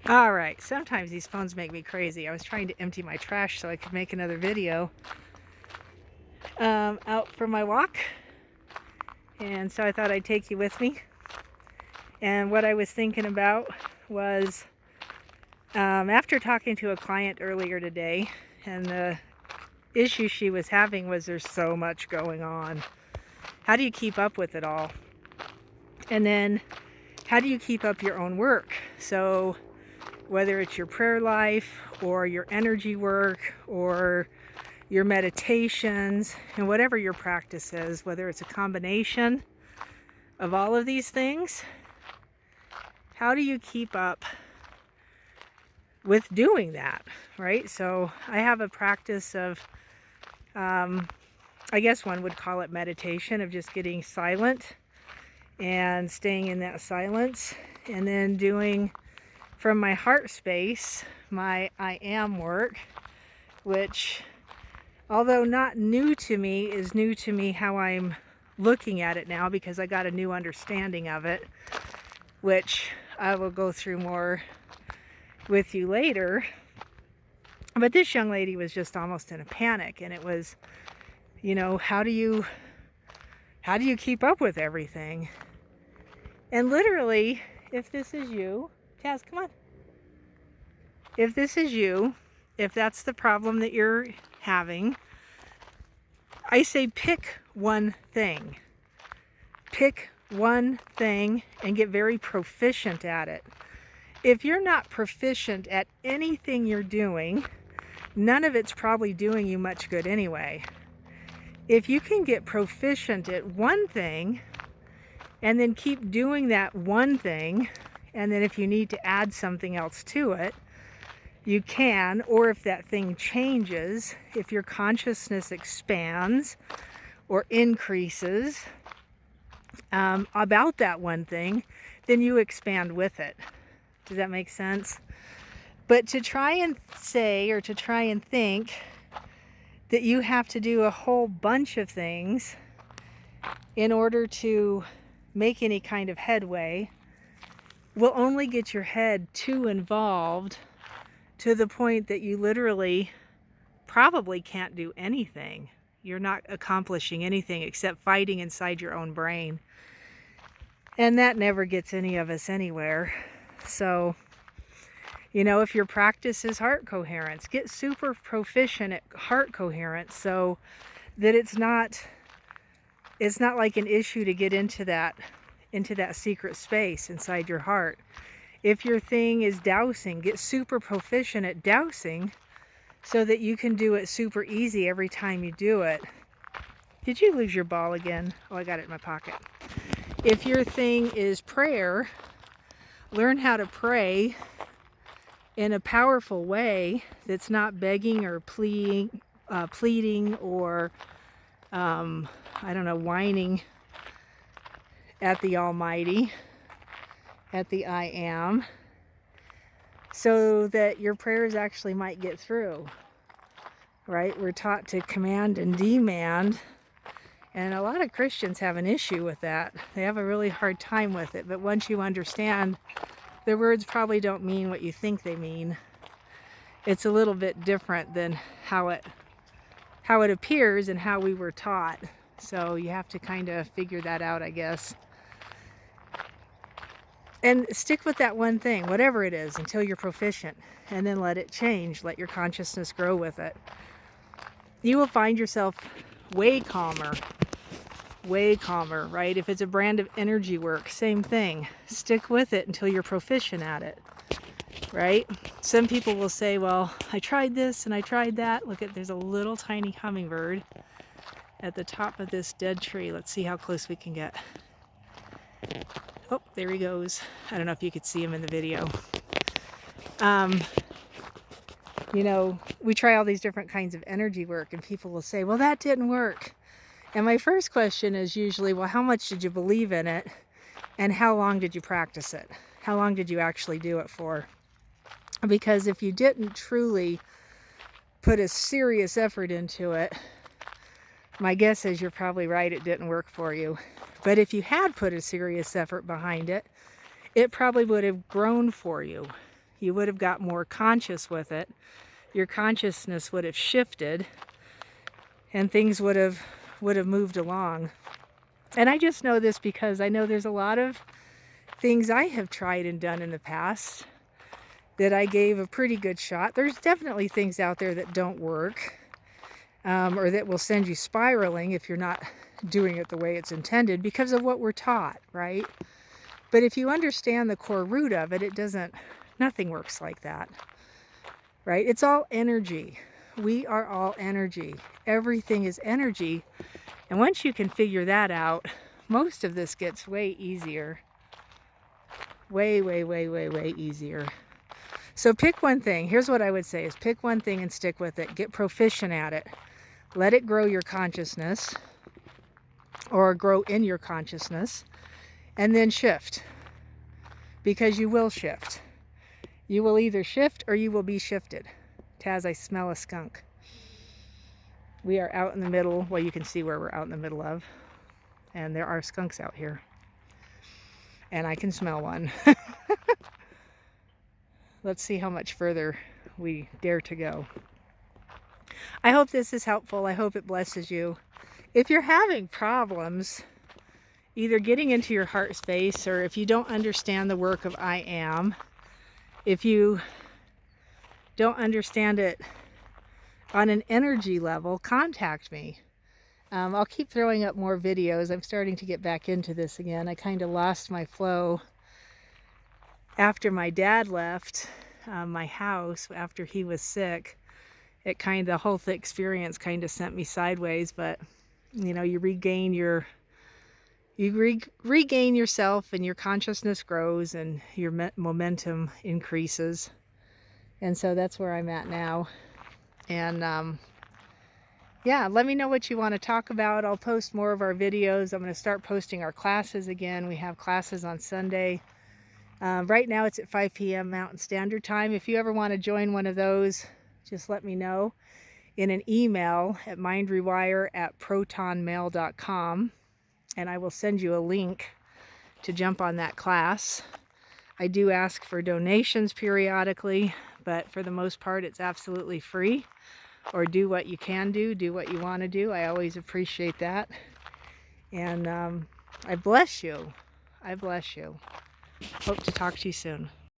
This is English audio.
All right, sometimes these phones make me crazy. I was trying to empty my trash so I could make another video out for my walk, and so I thought I'd take you with me. And what I was thinking about was after talking to a client earlier today, and the issue she was having was there's so much going on. How do you keep up with it all? And then how do you keep up your own work? So whether it's your prayer life or your energy work or your meditations and whatever your practice is, whether it's a combination of all of these things, how do you keep up with doing that, right? So I have a practice of, I guess one would call it meditation, of just getting silent and staying in that silence, and then doing from my heart space my I am work, which, although not new to me, is new to me how I'm looking at it now, because I got a new understanding of it, which I will go through more with you later. But this young lady was just almost in a panic, and it was, you know, how do you keep up with everything? And literally, if this is you, Taz, come on. If this is you, if that's the problem that you're having, I say pick one thing. Pick one thing and get very proficient at it. If you're not proficient at anything you're doing, none of it's probably doing you much good anyway. If you can get proficient at one thing and then keep doing that one thing, and then if you need to add something else to it, you can. Or if that thing changes, if your consciousness expands or increases about that one thing, then you expand with it. Does that make sense? But to try and say, or to try and think that you have to do a whole bunch of things in order to make any kind of headway will only get your head too involved, to the point that you literally probably can't do anything. You're not accomplishing anything except fighting inside your own brain. And that never gets any of us anywhere. So, you know, if your practice is heart coherence, get super proficient at heart coherence so that it's not like an issue to get into that secret space inside your heart. If your thing is dowsing, get super proficient at dowsing so that you can do it super easy every time you do it. Did you lose your ball again? Oh, I got it in my pocket. If your thing is prayer, learn how to pray in a powerful way that's not begging or pleading or, I don't know, whining at the Almighty, at the I am, so that your prayers actually might get through, right? We're taught to command and demand, and a lot of Christians have an issue with that. They have a really hard time with it, but once you understand, the words probably don't mean what you think they mean. It's a little bit different than how it appears and how we were taught. So you have to kind of figure that out, I guess. And stick with that one thing, whatever it is, until you're proficient, and then let it change. Let your consciousness grow with it. You will find yourself way calmer, right? If it's a brand of energy work, same thing. Stick with it until you're proficient at it, right? Some people will say, well, I tried this and I tried that. Look, there's a little tiny hummingbird at the top of this dead tree. Let's see how close we can get. Oh, there he goes. I don't know if you could see him in the video. You know, we try all these different kinds of energy work, and people will say, well, that didn't work. And my first question is usually, well, how much did you believe in it? And how long did you practice it? How long did you actually do it for? Because if you didn't truly put a serious effort into it, my guess is you're probably right, it didn't work for you. But if you had put a serious effort behind it, it probably would have grown for you. You would have got more conscious with it. Your consciousness would have shifted, and things would have moved along. And I just know this because I know there's a lot of things I have tried and done in the past that I gave a pretty good shot. There's definitely things out there that don't work, or that will send you spiraling if you're not doing it the way it's intended because of what we're taught, right? But if you understand the core root of it, nothing works like that, right? It's all energy. We are all energy. Everything is energy. And once you can figure that out, most of this gets way easier. Way, way, way, way, way easier. So pick one thing. Here's what I would say is pick one thing and stick with it. Get proficient at it. Let it grow your consciousness, or grow in your consciousness, and then shift. Because you will shift. You will either shift or you will be shifted. Taz, I smell a skunk. We are out in the middle. Well, you can see where we're out in the middle of. And there are skunks out here. And I can smell one. Let's see how much further we dare to go. I hope this is helpful. I hope it blesses you. If you're having problems either getting into your heart space, or if you don't understand the work of I Am, if you don't understand it on an energy level, contact me. I'll keep throwing up more videos. I'm starting to get back into this again. I kind of lost my flow after my dad left my house after he was sick. The whole experience kind of sent me sideways, but you know, you regain yourself, and your consciousness grows, and your momentum increases. And so that's where I'm at now. And yeah, let me know what you want to talk about. I'll post more of our videos. I'm going to start posting our classes again. We have classes on Sunday. Right now it's at 5 p.m. Mountain Standard Time. If you ever want to join one of those, just let me know in an email at mindrewire@protonmail.com, and I will send you a link to jump on that class. I do ask for donations periodically, but for the most part it's absolutely free. Or do what you can do what you want to do. I always appreciate that. And I bless you. I bless you. Hope to talk to you soon.